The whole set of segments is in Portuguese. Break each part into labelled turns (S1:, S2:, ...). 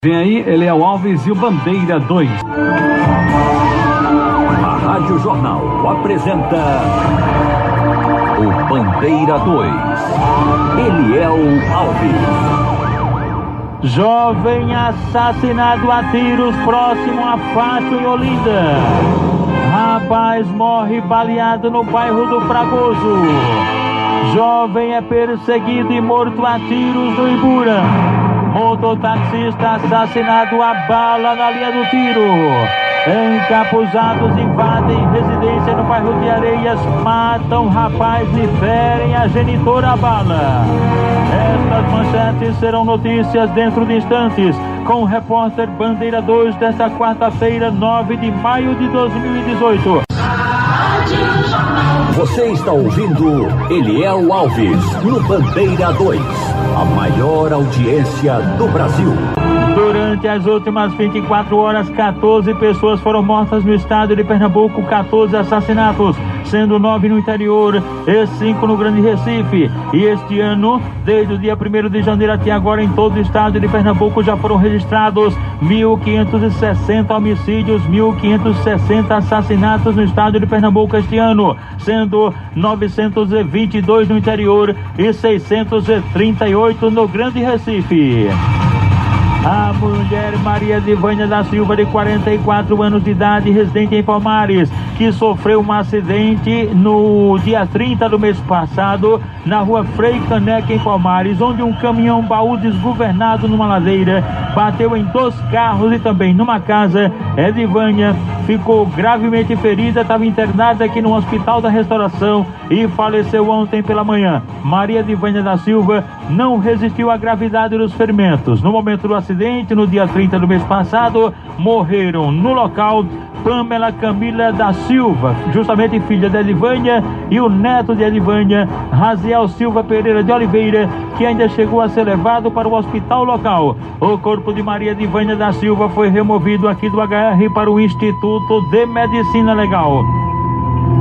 S1: Vem aí, Eliel Alves e o Bandeira 2.
S2: A Rádio Jornal apresenta o Bandeira 2. Eliel Alves.
S3: Jovem assassinado a tiros próximo a Fátio em Olinda. Rapaz morre baleado no bairro do Fragoso. Jovem é perseguido e morto a tiros no Ibura. Mototaxista assassinado a bala na linha do tiro. Encapuzados invadem residência no bairro de Areias, matam rapaz e ferem a genitora a bala. Estas manchetes serão notícias dentro de instantes, com o repórter Bandeira 2 desta quarta-feira, 9 de maio de 2018.
S2: Você está ouvindo Eliel Alves no Bandeira 2, a maior audiência do Brasil.
S3: Durante as últimas 24 horas, 14 pessoas foram mortas no estado de Pernambuco, 14 assassinatos, sendo 9 no interior e 5 no Grande Recife. E este ano, desde o dia 1º de janeiro até agora, em todo o estado de Pernambuco já foram registrados 1.560 homicídios, 1.560 assassinatos no estado de Pernambuco este ano, sendo 922 no interior e 638 no Grande Recife. A mulher Maria Divânia da Silva, de 44 anos de idade, residente em Palmares, que sofreu um acidente no dia 30 do mês passado, na rua Frei Caneca, em Palmares, onde um caminhão baú desgovernado numa ladeira bateu em 2 carros e também numa casa. Divânia ficou gravemente ferida, estava internada aqui no Hospital da Restauração e faleceu ontem pela manhã. Maria Divânia da Silva não resistiu à gravidade dos ferimentos. No momento do acidente, no dia 30 do mês passado, morreram no local Pamela Camila da Silva, justamente filha de Edivânia, e o neto de Edivânia, Raziel Silva Pereira de Oliveira, que ainda chegou a ser levado para o hospital local. O corpo de Maria Edivânia da Silva foi removido aqui do HR para o Instituto de Medicina Legal.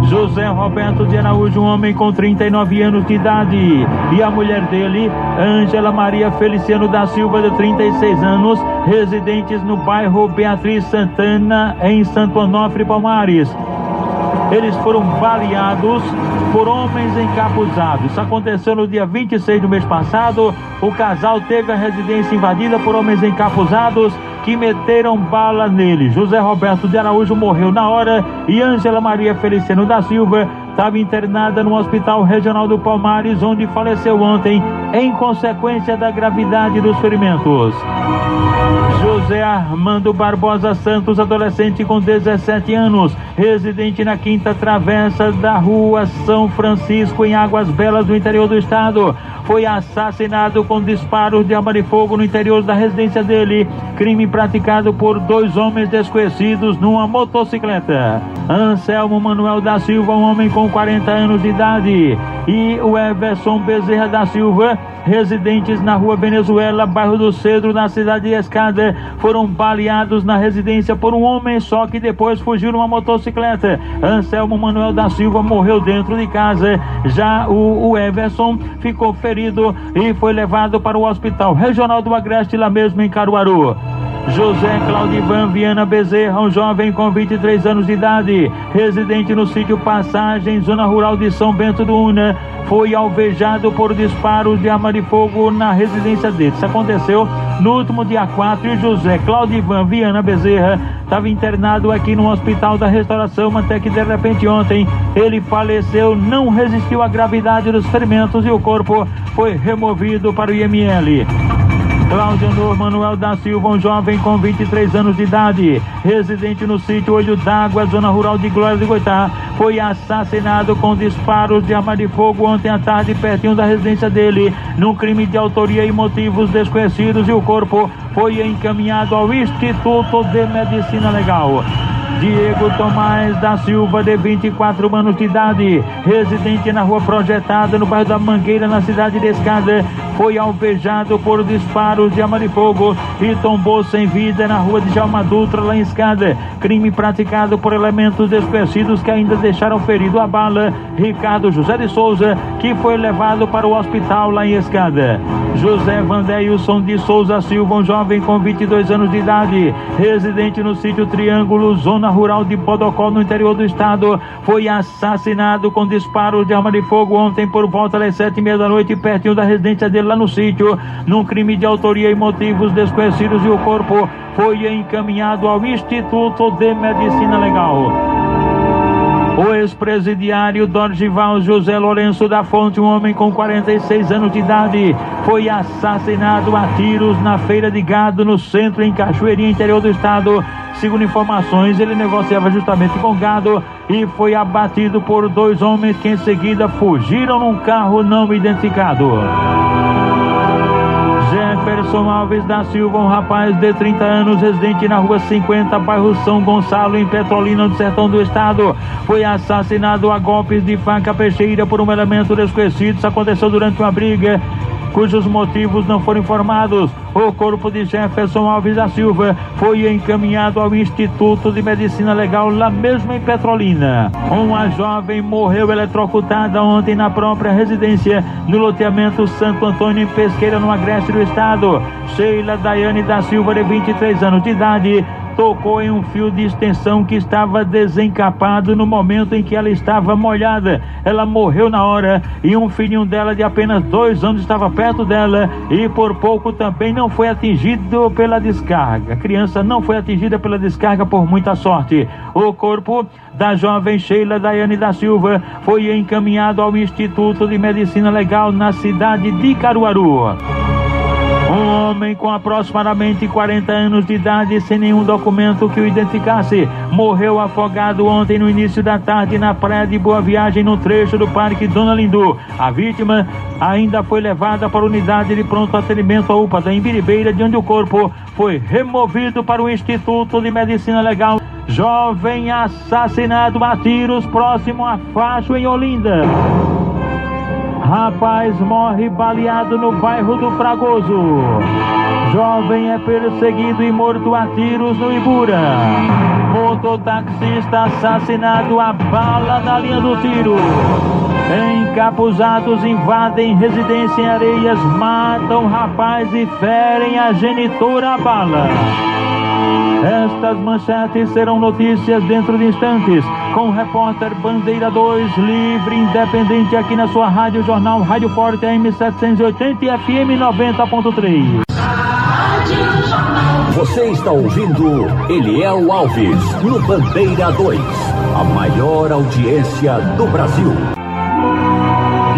S3: José Roberto de Araújo, um homem com 39 anos de idade, e a mulher dele, Ângela Maria Feliciano da Silva, de 36 anos, residentes no bairro Beatriz Santana, em Santo Onofre, Palmares. Eles foram baleados por homens encapuzados. Isso aconteceu no dia 26 do mês passado. O casal teve a residência invadida por homens encapuzados que meteram bala nele. José Roberto de Araújo morreu na hora e Ângela Maria Feliciano da Silva estava internada no Hospital Regional do Palmares, onde faleceu ontem em consequência da gravidade dos ferimentos. José Armando Barbosa Santos, adolescente com 17 anos, residente na Quinta Travessa da Rua São Francisco, em Águas Belas, do interior do estado, foi assassinado com disparos de arma de fogo no interior da residência dele. Crime praticado por 2 homens desconhecidos numa motocicleta. Anselmo Manuel da Silva, um homem com 40 anos de idade, e o Everson Bezerra da Silva, residentes na rua Venezuela, bairro do Cedro, na cidade de Escada, foram baleados na residência por um homem só, que depois fugiu numa motocicleta. Anselmo Manuel da Silva morreu dentro de casa. Já o Everson ficou ferido e foi levado para o Hospital Regional do Agreste, lá mesmo em Caruaru. José Claudivan Viana Bezerra, um jovem com 23 anos de idade, residente no sítio Passagem, zona rural de São Bento do Una, foi alvejado por disparos de arma de fogo na residência dele. Isso aconteceu no último dia 4 e José Claudivan Viana Bezerra estava internado aqui no Hospital da Restauração, até que de repente ontem ele faleceu, não resistiu à gravidade dos ferimentos e o corpo foi removido para o IML. Claudio Manuel da Silva, um jovem com 23 anos de idade, residente no sítio Olho d'Água, zona rural de Glória de Goitá, foi assassinado com disparos de arma de fogo ontem à tarde, pertinho da residência dele, num crime de autoria e motivos desconhecidos, e o corpo foi encaminhado ao Instituto de Medicina Legal. Diego Tomás da Silva, de 24 anos de idade, residente na rua Projetada, no bairro da Mangueira, na cidade de Escada, foi alvejado por disparos de arma de fogo e tombou sem vida na rua de Djalma Dutra, lá em Escada. Crime praticado por elementos desconhecidos que ainda deixaram ferido a bala Ricardo José de Souza, que foi levado para o hospital lá em Escada. José Vandeilson de Souza Silva, um jovem com 22 anos de idade, residente no sítio Triângulo, zona rural de Bodocó, no interior do estado, foi assassinado com disparos de arma de fogo ontem por volta das 7h30 da noite, pertinho da residência dele lá no sítio, num crime de autoria e motivos desconhecidos, e o corpo foi encaminhado ao Instituto de Medicina Legal. O ex-presidiário Dorgival José Lourenço da Fonte, um homem com 46 anos de idade, foi assassinado a tiros na feira de gado no centro, em Cachoeirinha, interior do estado. Segundo informações, ele negociava justamente com gado e foi abatido por 2 homens que em seguida fugiram num carro não identificado. Jefferson Alves da Silva, um rapaz de 30 anos, residente na rua 50, bairro São Gonçalo, em Petrolina, no sertão do estado, foi assassinado a golpes de faca peixeira por um elemento desconhecido. Isso aconteceu durante uma briga cujos motivos não foram informados. O corpo de Jefferson Alves da Silva foi encaminhado ao Instituto de Medicina Legal, lá mesmo em Petrolina. Uma jovem morreu eletrocutada ontem na própria residência, no loteamento Santo Antônio, em Pesqueira, no Agreste do estado. Sheila Daiane da Silva, de 23 anos de idade, tocou em um fio de extensão que estava desencapado no momento em que ela estava molhada. Ela morreu na hora e um filhinho dela de apenas 2 anos estava perto dela e por pouco também não foi atingido pela descarga. A criança não foi atingida pela descarga, por muita sorte. O corpo da jovem Sheila Daiane da Silva foi encaminhado ao Instituto de Medicina Legal, na cidade de Caruaru. Um homem com aproximadamente 40 anos de idade, sem nenhum documento que o identificasse, morreu afogado ontem no início da tarde na praia de Boa Viagem, no trecho do Parque Dona Lindu. A vítima ainda foi levada para a unidade de pronto atendimento, a UPA da Imbiribeira, de onde o corpo foi removido para o Instituto de Medicina Legal. Jovem assassinado a tiros próximo a Facho, em Olinda. Rapaz morre baleado no bairro do Fragoso. Jovem é perseguido e morto a tiros no Ibura. Mototaxista assassinado a bala na linha do tiro. Encapuzados invadem residência em Areias, matam rapaz e ferem a genitora a bala. Estas manchetes serão notícias dentro de instantes, com o repórter Bandeira 2, livre, independente, aqui na sua Rádio Jornal, Rádio Forte AM 780 e FM 90.3.
S2: Você está ouvindo Eliel Alves no Bandeira 2, a maior audiência do Brasil.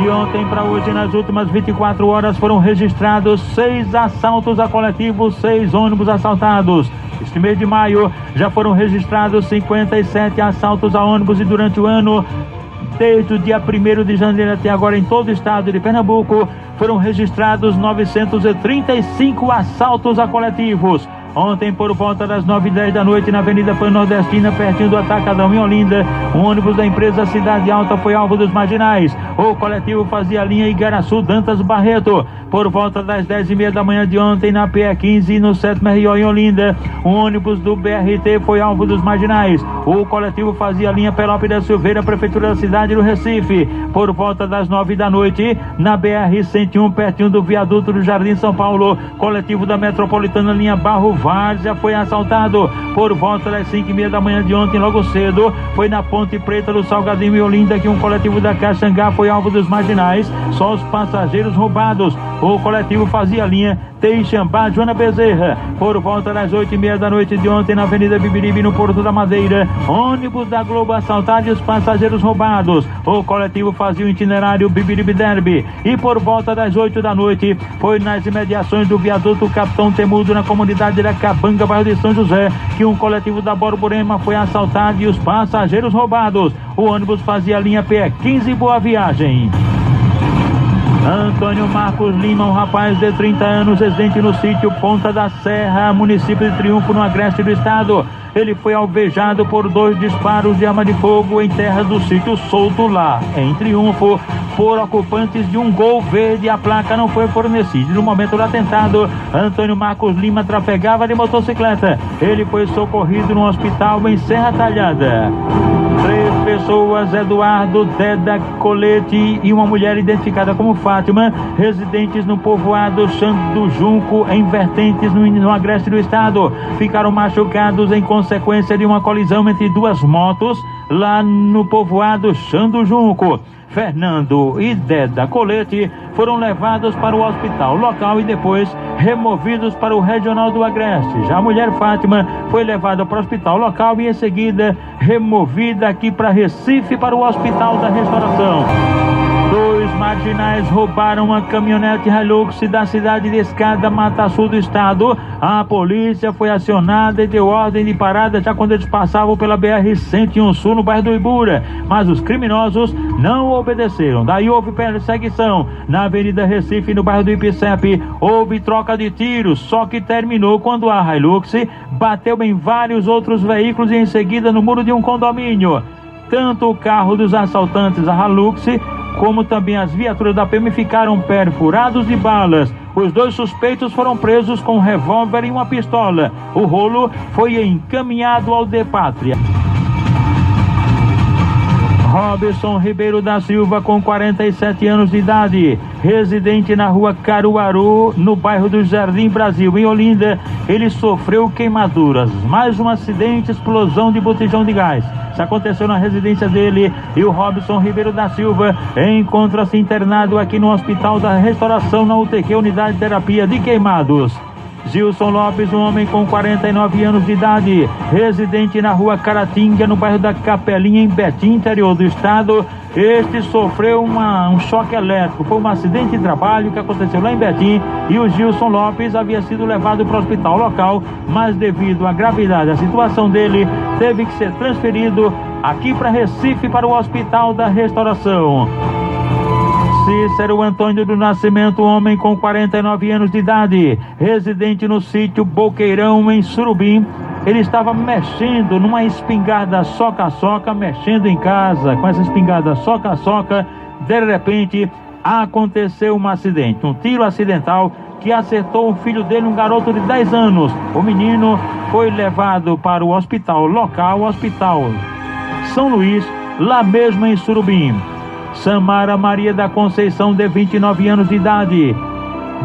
S3: De ontem para hoje, nas últimas 24 horas, foram registrados 6 assaltos a coletivos, 6 ônibus assaltados. Este mês de maio já foram registrados 57 assaltos a ônibus, e durante o ano, desde o dia 1º de janeiro até agora, em todo o estado de Pernambuco, foram registrados 935 assaltos a coletivos. Ontem, por volta das 9h10 da noite, na Avenida Pan-Nordestina, pertinho do Atacadão, em Olinda, um ônibus da empresa Cidade Alta foi alvo dos marginais. O coletivo fazia a linha Igaraçu Dantas Barreto. Por volta das 10h30 da manhã de ontem, na PE15, no 7º RO, em Olinda, um ônibus do BRT foi alvo dos marginais. O coletivo fazia a linha Pelópio da Silveira, Prefeitura da cidade do Recife. Por volta das 9h da noite, na BR-101, pertinho do viaduto do Jardim São Paulo, coletivo da Metropolitana, linha Barro Várzea, foi assaltado. Por volta das 5h30 da manhã de ontem, logo cedo, foi na Ponte Preta do Salgadinho, em Olinda, que um coletivo da Caxangá foi alvo dos marginais. Só os passageiros roubados. O coletivo fazia a linha Teixambá, Joana Bezerra. Por volta das 8h30 da noite de ontem, na Avenida Bibiribe, no Porto da Madeira, ônibus da Globo assaltado e os passageiros roubados. O coletivo fazia o itinerário Bibiribe Derby. E por volta das 8 da noite, foi nas imediações do viaduto Capitão Temudo, na comunidade da Cabanga, bairro de São José, que um coletivo da Borborema foi assaltado e os passageiros roubados. O ônibus fazia a linha PE15 Boa Viagem. Antônio Marcos Lima, um rapaz de 30 anos, residente no sítio Ponta da Serra, município de Triunfo, no agreste do estado. Ele foi alvejado por 2 disparos de arma de fogo em terra do sítio Solto lá, em Triunfo, por ocupantes de um Gol verde. A placa não foi fornecida. No momento do atentado, Antônio Marcos Lima trafegava de motocicleta. Ele foi socorrido no hospital em Serra Talhada. 3 pessoas, Eduardo Deda Colete e uma mulher identificada como Fátima, residentes no povoado Xando do Junco, em Vertentes, no agreste do estado, ficaram machucados em consequência de uma colisão entre 2 motos lá no povoado Xando do Junco. Fernando e Deda Colete foram levados para o hospital local e depois removidos para o regional do Agreste. Já a mulher Fátima foi levada para o hospital local e em seguida removida aqui para Recife para o Hospital da Restauração. 2 marginais roubaram uma caminhonete Hilux da cidade de Escada, Mata Sul do estado. A polícia foi acionada e deu ordem de parada já quando eles passavam pela BR-101 Sul, no bairro do Ibura, mas os criminosos não obedeceram. Daí houve perseguição na Avenida Recife, no bairro do Ipicep. Houve troca de tiros, só que terminou quando a Hilux bateu em vários outros veículos e em seguida no muro de um condomínio. Tanto o carro dos assaltantes, a Hilux, como também as viaturas da PM ficaram perfurados de balas. Os 2 suspeitos foram presos com um revólver e uma pistola. O rolo foi encaminhado ao Depátria. Robson Ribeiro da Silva, com 47 anos de idade, residente na rua Caruaru, no bairro do Jardim Brasil, em Olinda. Ele sofreu queimaduras. Mais um acidente, explosão de botijão de gás. Isso aconteceu na residência dele e o Robson Ribeiro da Silva encontra-se internado aqui no Hospital da Restauração, na UTQ, Unidade de Terapia de Queimados. Gilson Lopes, um homem com 49 anos de idade, residente na rua Caratinga, no bairro da Capelinha, em Betim, interior do estado. Este sofreu um choque elétrico. Foi um acidente de trabalho que aconteceu lá em Betim e o Gilson Lopes havia sido levado para o hospital local, mas devido à gravidade da situação dele, teve que ser transferido aqui para Recife, para o Hospital da Restauração. Cícero Antônio do Nascimento, um homem com 49 anos de idade, residente no sítio Boqueirão, em Surubim. Ele estava mexendo numa espingarda soca-soca, mexendo em casa com essa espingarda soca-soca. De repente, aconteceu um acidente, um tiro acidental que acertou o filho dele, um garoto de 10 anos. O menino foi levado para o hospital local, o Hospital São Luís, lá mesmo em Surubim. Samara Maria da Conceição, de 29 anos de idade,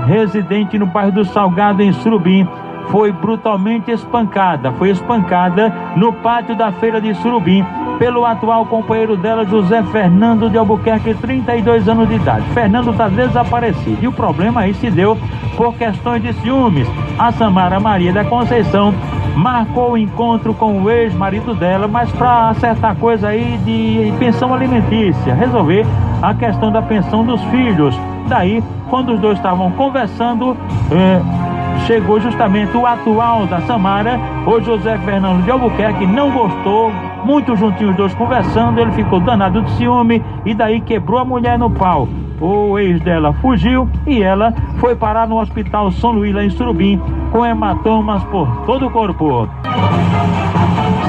S3: residente no bairro do Salgado, em Surubim, foi brutalmente espancada. Foi espancada no pátio da feira de Surubim pelo atual companheiro dela, José Fernando de Albuquerque, 32 anos de idade. Fernando está desaparecido e o problema aí se deu por questões de ciúmes. A Samara Maria da Conceição marcou o encontro com o ex-marido dela, mas para acertar coisa aí de pensão alimentícia, resolver a questão da pensão dos filhos. Daí, quando os dois estavam conversando, chegou justamente o atual da Samara, o José Fernando de Albuquerque, não gostou, muito juntinhos os dois conversando, ele ficou danado de ciúme e daí quebrou a mulher no pau. O ex dela fugiu e ela foi parar no Hospital São Luís, lá em Surubim, com hematomas por todo o corpo.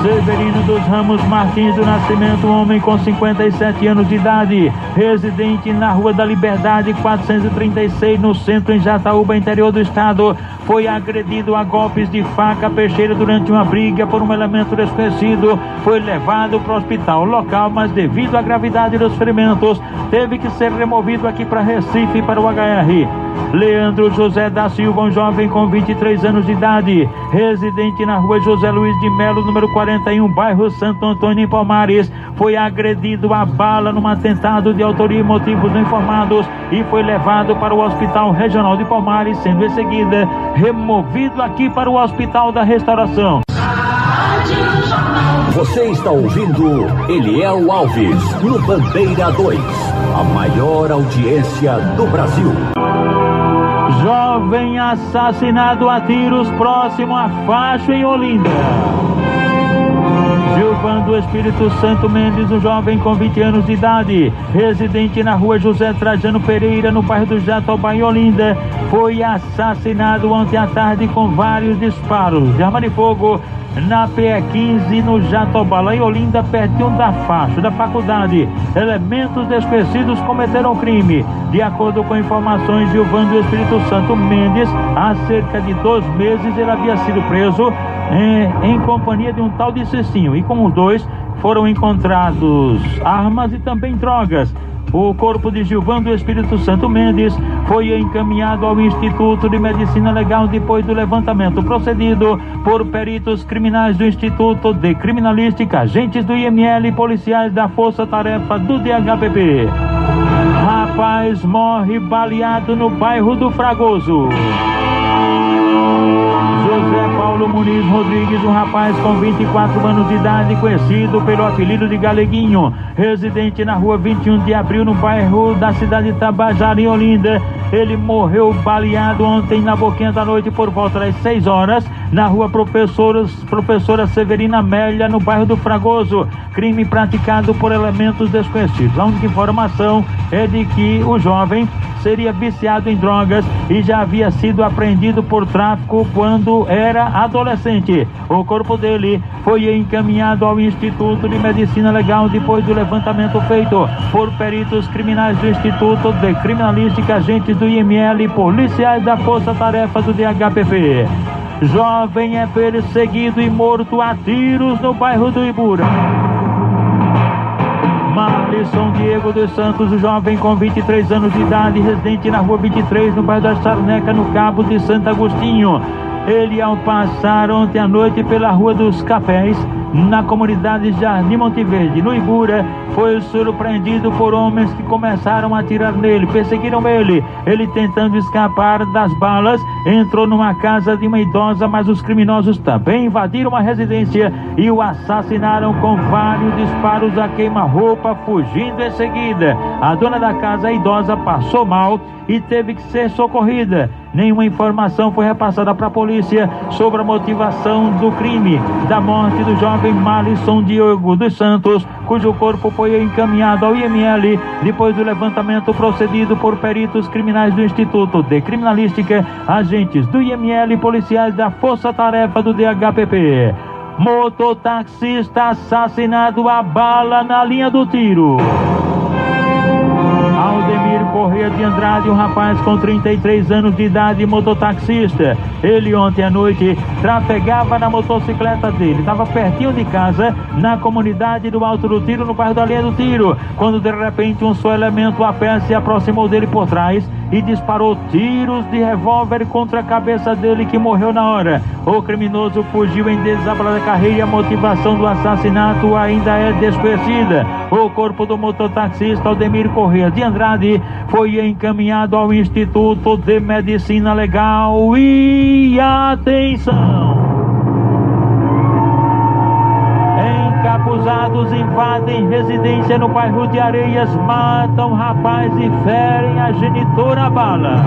S3: Severino dos Ramos Martins do Nascimento, um homem com 57 anos de idade, residente na Rua da Liberdade 436, no centro, em Jataúba, interior do estado, foi agredido a golpes de faca peixeira durante uma briga por um elemento desconhecido. Foi levado para o hospital local, mas devido à gravidade dos ferimentos, teve que ser removido aqui para Recife, para o HR. Leandro José da Silva, um jovem com 23 anos de idade, residente na rua José Luiz de Melo, número 41, bairro Santo Antônio, em Palmares, foi agredido a bala num atentado de autoria e motivos não informados e foi levado para o Hospital Regional de Palmares, sendo em seguida removido aqui para o Hospital da Restauração.
S2: Você está ouvindo Eliel Alves, no Bandeira 2, a maior audiência do Brasil.
S3: Jovem assassinado a tiros próximo a Facho, em Olinda. Gilvan do Espírito Santo Mendes, um jovem com 20 anos de idade, residente na rua José Trajano Pereira, no bairro do Jatobá, em Olinda, foi assassinado ontem à tarde com vários disparos de arma de fogo na PE15 no Jatobá, lá em Olinda, pertinho da faixa da faculdade. Elementos desconhecidos cometeram o crime. De acordo com informações de Gilvan do Espírito Santo Mendes, há cerca de 2 meses ele havia sido preso em companhia de um tal de Cicinho, e com os dois foram encontrados armas e também drogas. O corpo de Gilvan do Espírito Santo Mendes foi encaminhado ao Instituto de Medicina Legal depois do levantamento procedido por peritos criminais do Instituto de Criminalística, agentes do IML e policiais da Força Tarefa do DHPP. Rapaz morre baleado no bairro do Fragoso. José Paulo Muniz Rodrigues, um rapaz com 24 anos de idade, conhecido pelo apelido de Galeguinho, residente na rua 21 de abril, no bairro da cidade de Tabajara, em Olinda. Ele morreu baleado ontem na boquinha da noite por volta das 6 horas, na rua Professora Severina Amélia, no bairro do Fragoso. Crime praticado por elementos desconhecidos. A única informação é de que o jovem seria viciado em drogas e já havia sido apreendido por tráfico quando era adolescente. O corpo dele foi encaminhado ao Instituto de Medicina Legal depois do levantamento feito por peritos criminais do Instituto de Criminalística, agentes do IML e policiais da Força Tarefa do DHPP. Jovem é perseguido e morto a tiros no bairro do Ibura. Marlisson Diego dos Santos, o jovem com 23 anos de idade, residente na rua 23, no bairro da Charneca, no Cabo de Santo Agostinho. Ele, ao passar ontem à noite pela Rua dos Cafés, na comunidade Jardim Monteverde, no Ibura, foi surpreendido por homens que começaram a atirar nele, perseguiram ele. Ele, tentando escapar das balas, entrou numa casa de uma idosa, mas os criminosos também invadiram a residência e o assassinaram com vários disparos a queima-roupa, fugindo em seguida. A dona da casa, a idosa, passou mal e teve que ser socorrida. Nenhuma informação foi repassada para a polícia sobre a motivação do crime da morte do jovem Marlisson Diego dos Santos, cujo corpo foi encaminhado ao IML depois do levantamento procedido por peritos criminais do Instituto de Criminalística, agentes do IML e policiais da Força Tarefa do DHPP. Mototaxista assassinado a bala na linha do tiro. Aldemir Correia de Andrade, um rapaz com 33 anos de idade, mototaxista. Ele ontem à noite trafegava na motocicleta dele, estava pertinho de casa, na comunidade do Alto do Tiro, no bairro da linha do tiro, quando de repente um só elemento a pé se aproximou dele por trás e disparou tiros de revólver contra a cabeça dele, que morreu na hora. O criminoso fugiu em desabalada carreira e a motivação do assassinato ainda é desconhecida. O corpo do mototaxista Aldemir Correia de Andrade foi encaminhado ao Instituto de Medicina Legal. E atenção! Encapuzados invadem residência no bairro de Areias, matam rapaz e ferem a genitora a bala.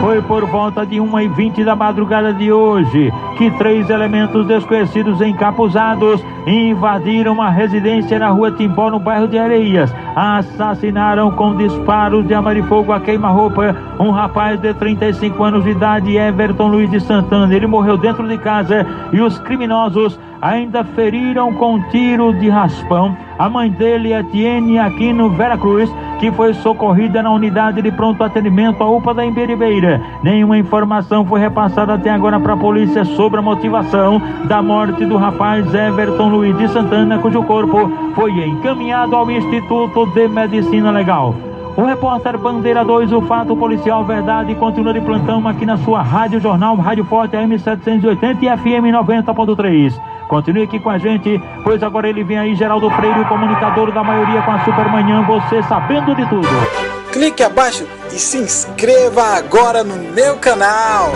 S3: Foi por volta de 1h20 da madrugada de hoje que 3 elementos desconhecidos encapuzados invadiram a residência na rua Timbó, no bairro de Areias. Assassinaram com disparos de arma de fogo a queima-roupa um rapaz de 35 anos de idade, Everton Luiz de Santana. Ele morreu dentro de casa e os criminosos ainda feriram com tiro de raspão a mãe dele, Etienne Aquino Vera Cruz, que foi socorrida na unidade de pronto atendimento à UPA da Imberibeira. Nenhuma informação foi repassada até agora para a polícia sobre a motivação da morte do rapaz Everton Luiz de Santana, cujo corpo foi encaminhado ao Instituto de Medicina Legal. O repórter Bandeira 2, o fato policial verdade, continua de plantão aqui na sua Rádio Jornal, Rádio Forte AM 780 e FM 90.3. Continue aqui com a gente, pois agora ele vem aí, Geraldo Freire, o comunicador da maioria, com a Supermanhã, você sabendo de tudo.
S4: Clique abaixo e se inscreva agora no meu canal.